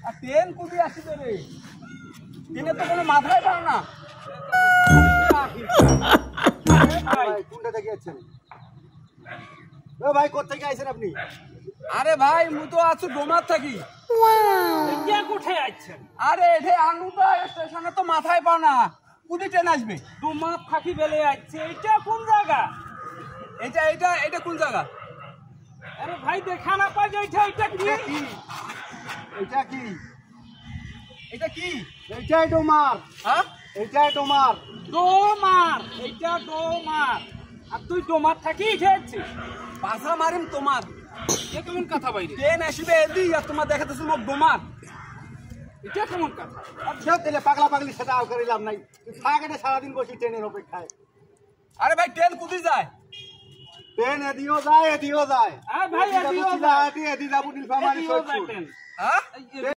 আর train কুদি আসছে রে, ট্রেনে তো কোনো মাথায় পাও না। কোনটা থেকে যাচ্ছেন? ও ভাই কোথা থেকে আইছেন আপনি? আরে ভাই মু তো আছো ডোমার থাকি। এটা কোথায় আছেন? আরে এঠে আনুটা স্টেশনে তো মাথায় পাও না, কুদি ট্রেন আসবে। ডোমার থাকি বেলে আছে, এটা কোন জায়গা? এটা এটা এটা কোন জায়গা? আরে ভাই দেখা না পাই যে এটা কি? এটা কি? এটা কি? এইটাই ডোমার। হ্যাঁ এইটাই ডোমার। ডোমার, এটা ডোমার। আর তুই ডোমার থাকি খেয়েছিস? পাশা মারিম তোমার। এ কেমন কথা বাইরে? ট্রেন আসবে এদি আর তোমার দেখাতেছো মোক ডোমার। এটা কেমন কথা? আচ্ছা তাহলে পাগলা পাগলি সেটা আর করিলাম নাই। তুই থাক এটা সারাদিন বসি ট্রেনের অপেক্ষায়। আরে ভাই ট্রেন কুদি যায়। ট্রেন এদিও যায় এদিও যায়। আরে ভাই এদিও যায়। এদি যাবো নীলফামারী এদিও সৈয়দপুর। যাইতেন। হ্যাঁ